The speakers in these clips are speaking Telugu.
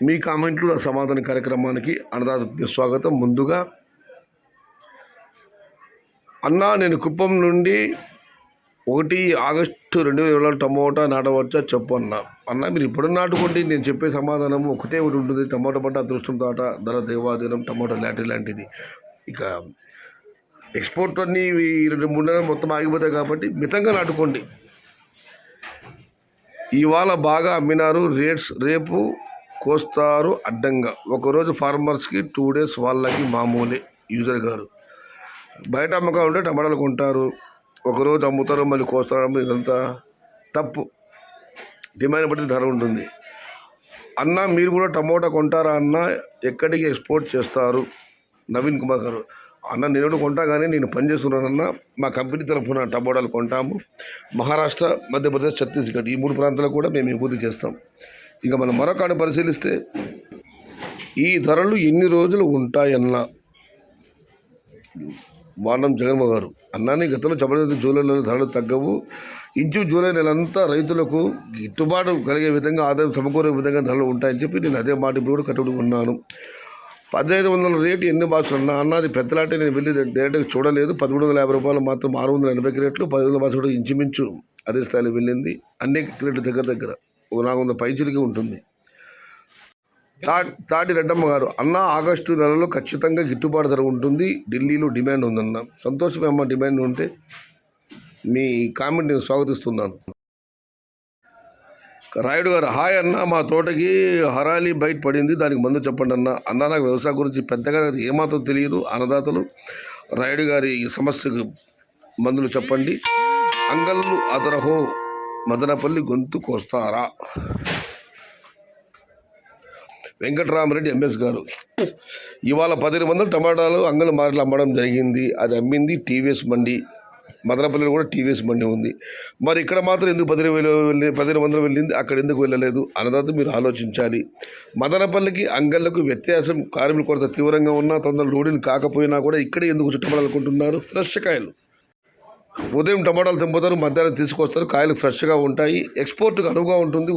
మీ కామెంట్లు సమాధాన కార్యక్రమానికి అన్నదాతకి స్వాగతం. ముందుగా అన్నా, నేను కుప్పం నుండి 1 ఆగస్టు 2020 టమోటా నాటవచ్చా చెప్పు అన్న. మీరు ఇప్పుడు నాటుకోండి. నేను చెప్పే సమాధానం ఒకటే ఒకటి ఉంటుంది. టమోటా పంట అదృష్టం తోట, ధర దేవాధీనం, టమోటా లాటరీ లాంటిది. ఇక ఎక్స్పోర్ట్ అన్నీ 2-3 నెలలు మొత్తం ఆగిపోతాయి కాబట్టి మితంగా నాటుకోండి. ఇవాళ బాగా అమ్మినారు, రేట్స్ రేపు కోస్తారు అడ్డంగా. ఒకరోజు ఫార్మర్స్కి 2 డేస్ వాళ్ళకి మామూలే. యూజర్ గారు బయట అమ్మకం ఉంటే టమాటాలు కొంటారు, ఒకరోజు అమ్ముతారు, మళ్ళీ కోస్తారు. ఇదంతా తప్పు. డిమాండ్ బట్టి ధర ఉంటుంది. అన్న, మీరు కూడా టమోటా కొంటారా అన్న? ఎక్కడికి ఎక్స్పోర్ట్ చేస్తారు? నవీన్ కుమార్ గారు. అన్న, నేను కొంటా, కానీ నేను పనిచేస్తున్నానన్న. మా కంపెనీ తరఫున టమోటాలు కొంటాము. మహారాష్ట్ర, మధ్యప్రదేశ్, ఛత్తీస్గఢ్ ఈ 3 ప్రాంతాలకు కూడా మేము ఎగుమతి చేస్తాం. ఇక మనం మరొకటి పరిశీలిస్తే ఈ ధరలు ఎన్ని రోజులు ఉంటాయన్న వానం జగన్మోహన్ గారు. అన్నాని గతంలో చెప్పలేదు, జూలైలో ధరలు తగ్గవు. జూలై నెలంతా రైతులకు గిట్టుబాటు కలిగే విధంగా, ఆదాయం సమకూరే విధంగా ధరలు ఉంటాయని చెప్పి నేను అదే మాట ఇప్పుడు కూడా కట్టుబడి ఉన్నాను. 1500 రేటు ఎన్ని బాక్సులు అన్న? అది పెద్దలాంటి నేను వెళ్ళి డైరెక్ట్గా చూడలేదు. 1350 రూపాయలు మాత్రం 680 రేట్లు. 1500 బాక్స్ కూడా ఇంచుమించు అదే స్థాయిలో వెళ్ళింది. అన్ని రేట్లు దగ్గర ఒక 400 పైచులకి ఉంటుంది. తాటి రెడ్డమ్మ గారు. అన్న, ఆగస్టు నెలలో ఖచ్చితంగా గిట్టుబాటు ధర ఉంటుంది. ఢిల్లీలో డిమాండ్ ఉందన్న. సంతోషమే అమ్మ, డిమాండ్ ఉంటే. మీ కామెంట్ నేను స్వాగతిస్తున్నాను. రాయుడు గారు. హాయ్ అన్న, మా తోటకి హరాలి బయట పడింది, దానికి మందు చెప్పండి అన్న. నాకు వ్యవసాయం గురించి పెద్దగా ఏమాత్రం తెలియదు. అన్నదాతలు రాయుడు గారి సమస్యకు మందులు చెప్పండి. అంగళ్ళు అదరహో మదనపల్లి గొంతు కోస్తారా? వెంకటరామరెడ్డి ఎంఎస్ గారు. ఇవాళ 1500 టమాటాలు అంగళ మార్కెట్లో అమ్మడం జరిగింది. అది అమ్మింది టీవీఎస్ బండి. మదనపల్లిలో కూడా టీవీఎస్ బండి ఉంది. మరి ఇక్కడ మాత్రం ఎందుకు 1500 వెళ్ళింది, అక్కడ ఎందుకు వెళ్ళలేదు? అన్నదాత మీరు ఆలోచించాలి. మదనపల్లికి అంగళ్ళకు వ్యత్యాసం. కార్మికుల కొరత తీవ్రంగా ఉన్నా, తొందరలు రూఢిని కాకపోయినా కూడా ఇక్కడే ఎందుకు చుట్టపడాలనుకుంటున్నారు? ఫ్రెష్ కాయలు ఉదయం టమాటాలు తెంపుతారు, మధ్యాహ్నం తీసుకొస్తారు. కాయలు ఫ్రెష్గా ఉంటాయి. ఎక్స్పోర్ట్కి అనువుగా ఉంటుంది.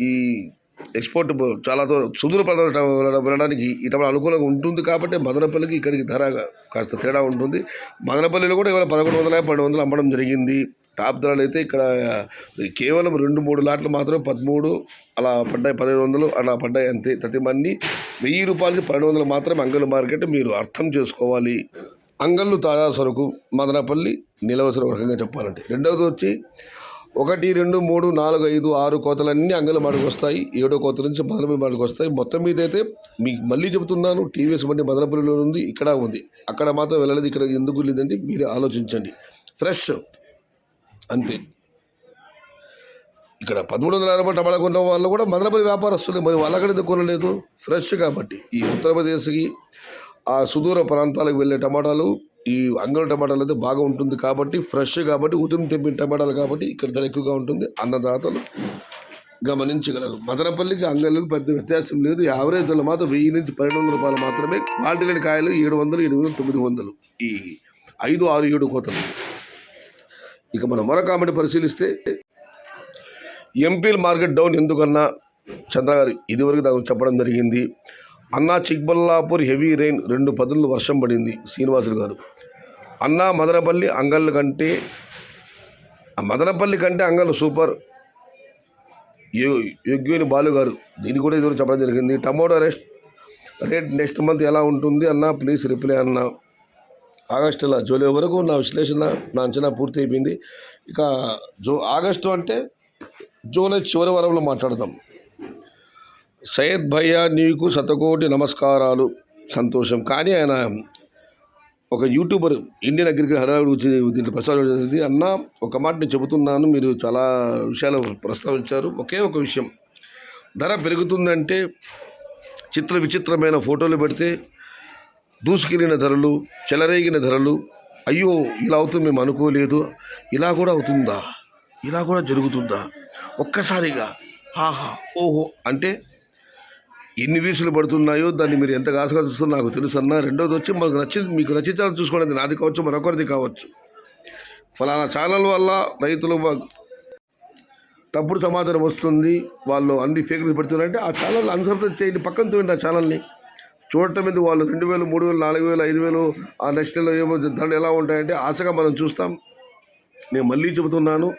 ఈ ఎక్స్పోర్ట్ చాలా సుదూర ప్రాంతాలు వెళ్ళడానికి ఈ టమాటా అనుకూలంగా ఉంటుంది కాబట్టి మదనపల్లికి ఇక్కడికి ధర కాస్త తేడా ఉంటుంది. మదనపల్లిలో కూడా ఇవాళ 1100, 1200 అమ్మడం జరిగింది. టాప్ ధరలు అయితే ఇక్కడ కేవలం 2-3 లాట్లు మాత్రమే 13 అలా పడ్డాయి, 1500 అలా పడ్డాయి అంతే. ప్రతిమన్ని 1000 రూపాయలకి 1200 మాత్రమే అంగళ్ళు మార్కెట్. మీరు అర్థం చేసుకోవాలి. అంగళ్ళు తాజా సరుకు మదనపల్లి నిలవసర రకంగా చెప్పాలంటే. రెండవది వచ్చి 1, 2, 3, 4, 5, 6 కోతలన్నీ అంగళ్ళ మాటకు వస్తాయి. 7వ కోత నుంచి మదనపల్లి మాటకు వస్తాయి. మొత్తం మీద అయితే మీకు మళ్ళీ చెబుతున్నాను, టీవీఎస్ బండి మదనపల్లిలో ఉంది, ఇక్కడ ఉంది. అక్కడ మాత్రం వెళ్ళలేదు, ఇక్కడ ఎందుకు వెళ్ళిందంటే మీరే ఆలోచించండి. ఫ్రెష్ అంతే. ఇక్కడ 1360 టమాటా కొన్న వాళ్ళు కూడా మదనపల్లి వ్యాపారస్తులే. మరి వాళ్ళక్కడ ఎందుకు కొనలేదు? ఫ్రెష్ కాబట్టి. ఈ ఉత్తరప్రదేశ్కి ఆ సుదూర ప్రాంతాలకు వెళ్ళే టమాటాలు, ఈ అంగళ టమాటాలు అయితే బాగా ఉంటుంది కాబట్టి, ఫ్రెష్ కాబట్టి, ఉదయం తెంపిన టమాటాలు కాబట్టి ఇక్కడ ధర ఎక్కువగా ఉంటుంది. అన్నదాతలు గమనించగలరు. మదనపల్లికి అంగళ్ళకి పెద్ద వ్యత్యాసం లేదు. యావరేజ్ ధరలు మాత్రం 1000 నుంచి 1200 రూపాయలు మాత్రమే. క్వాలిటీ లేని కాయలు 700, 800, 900 ఈ 5, 6, 7 కోతలు. ఇక మనం మరొక కామెంట్ పరిశీలిస్తే, ఎంపీఎల్ మార్కెట్ డౌన్ ఎందుకన్నా? చంద్ర గారు ఇదివరకు దానికి చెప్పడం జరిగింది. అన్నా, చిక్బల్లాపూర్ హెవీ రెయిన్ 2 పదులు వర్షం పడింది. శ్రీనివాసులు గారు. అన్నా, మదనపల్లి కంటే అంగళ్ళు సూపర్. యోగ్యుని బాలు గారు. దీన్ని కూడా ఇదివరకు చెప్పడం జరిగింది. టమోటా రేట్ నెక్స్ట్ మంత్ ఎలా ఉంటుంది అన్నా? ప్లీజ్ రిప్లై అన్న. ఆగస్టులో జూలై వరకు నా విశ్లేషణ, నా అంచనా పూర్తి అయిపోయింది. ఇక ఆగస్టు అంటే జూలై చివరి వారంలో మాట్లాడదాం. సయ్యద్ భయ్యా, నీకు శతకోటి నమస్కారాలు. సంతోషం. కానీ ఆయన ఒక యూట్యూబర్ ఇండియన్ అగ్రికల్చర్ గురించి దీంట్లో ప్రస్తావన జరిగింది. అన్న, ఒక మాట నేను చెబుతున్నాను, మీరు చాలా విషయాలు ప్రస్తావించారు. ఒకే ఒక విషయం, ధర పెరుగుతుందంటే విచిత్రమైన ఫోటోలు పెడితే దూసుకెళ్ళిన ధరలు, చెలరేగిన ధరలు, అయ్యో ఇలా అవుతుంది మేము అనుకోలేదు, ఇలా కూడా అవుతుందా, ఇలా కూడా జరుగుతుందా, ఒక్కసారిగా ఆహా ఓహో అంటే ఎన్ని వీసులు పడుతున్నాయో దాన్ని మీరు ఎంత ఆశగా చూస్తున్నా నాకు తెలుసు అన్న. రెండోది వచ్చి మీకు నచ్చించాలని చూసుకోవడం, నాది కావచ్చు, మరొకరిది కావచ్చు. ఫలానా ఛానల్ వల్ల రైతులు తప్పుడు సమాచారం వస్తుంది, వాళ్ళు అన్ని ఫేక్ న్యూస్ పెడుతున్నారంటే ఆ ఛానల్ అన్సబ్స్క్రైబ్ చేయండి, పక్కన చూడండి ఆ ఛానల్ని. చూడటం మీద వాళ్ళు 2000, 3000, 4000, 5000 ఆ నెక్స్ట్ నెలలో ఏమో ధరలు ఎలా ఉంటాయంటే ఆశగా మనం చూస్తాం. నేను మళ్ళీ చెబుతున్నాను,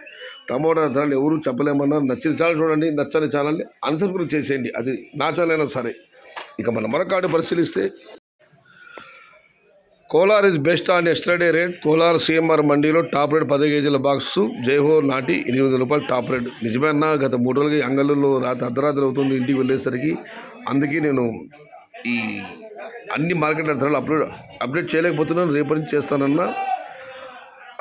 టమోటా ధరలు ఎవరు చెప్పలేమన్నారు. నచ్చిన ఛానల్ చూడండి, నచ్చని ఛానల్ని అన్సబ్స్క్రైబ్ చేసేయండి, అది నా ఛానల్ అయినా సరే. ఇక మన మరొకటి పరిశీలిస్తే Kolar is best on yesterday rate. Kolar CMR మండీలో టాప్ రేట్ 10 కేజీల బాక్సు జైహో నాటి 800 రూపాయలు టాప్ రేట్. నిజమేనా? గత 3 రోజులుగా అంగళ్ళలో అర్ధరాత్రి అవుతుంది ఇంటికి వెళ్ళేసరికి. అందుకే నేను ఈ అన్ని మార్కెట్ ధరలు అప్డేట్ చేయలేకపోతున్నాను. రేపటి నుంచి చేస్తానన్నా.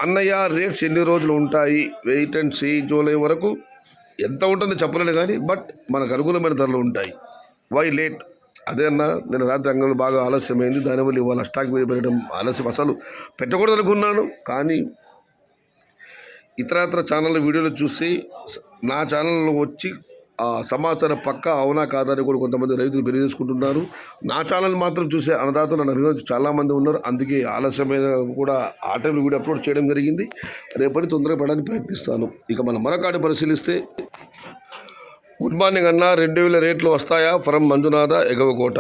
అన్నయ్య రేట్స్ ఎన్ని రోజులు ఉంటాయి? Wait and see. జూలై వరకు ఎంత ఉంటుందో చెప్పలేను కానీ బట్ మనకు అనుకూలమైన ధరలు ఉంటాయి. Why late? అదే అన్న, నేను రాత్రి అంగంలో బాగా ఆలస్యమైంది, దానివల్ల ఇవాళ స్టాక్ పెట్టడం ఆలస్యం. అసలు పెట్టకూడదు అనుకున్నాను, కానీ ఇతరత్ర ఛానల్ వీడియోలు చూసి నా ఛానల్లో వచ్చి ఆ సమాచారం పక్క అవునా కాదా అని కూడా కొంతమంది రైతులు తెలియజేసుకుంటున్నారు. నా ఛానల్ మాత్రం చూసే అన్నదాతలు నన్ను అభిమానించి చాలామంది ఉన్నారు. అందుకే ఆలస్యమైన కూడా ఆ టైంలో వీడియో అప్లోడ్ చేయడం జరిగింది. రేపటి తొందరగా పడడానికి ప్రయత్నిస్తాను. ఇక మనం మరొకటి పరిశీలిస్తే, గుడ్ మార్నింగ్ అన్న, 2000 రేట్లు వస్తాయా ఫ్రమ్ మంజునాథ ఎగవకోట.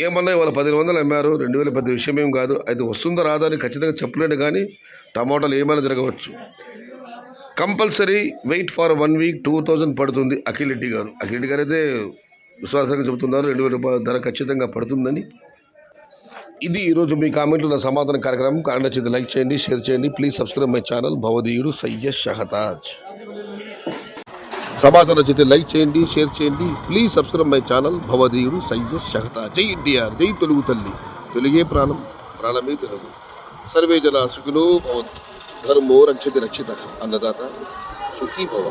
ఏమన్నా ఇవాళ 10,000 అమ్మారు, 2000 పెద్ద విషయం ఏం కాదు. అయితే వస్తుందా రాదా అని ఖచ్చితంగా చెప్పలేను, కానీ టమాటాలు ఏమైనా జరగవచ్చు. కంపల్సరీ వెయిట్ ఫర్ 1 వీక్ 2000 పడుతుంది. అఖిల్ రెడ్డి గారు అయితే విశ్వాసంగా చెబుతున్నారు 2000 రూపాయల ధర ఖచ్చితంగా పడుతుందని. ఇది ఈరోజు మీ కామెంట్లు నా సమాధాన కార్యక్రమం. కారణం నచ్చితే లైక్ చేయండి, షేర్ చేయండి. ప్లీజ్ సబ్స్క్రైబ్ మై ఛానల్ భవదీయుడు సయ్యద్ షహతాజ్. సమాచారం నచ్చితే లైక్ చేయండి, షేర్ చేయండి. ప్లీజ్ సబ్స్క్రైబ్ మై ఛానల్ భవదీయుడు సయ్యద్ షహతాజ్. జై ఎన్టీఆర్, జై తెలుగు తల్లి. తెలుగే ప్రాణం, ప్రాణమే తెలుగు. సర్వే జన సుఖినో భవంతు. ధర్మో రక్షతి రక్షిత. అన్నదాత సుఖీ భవ.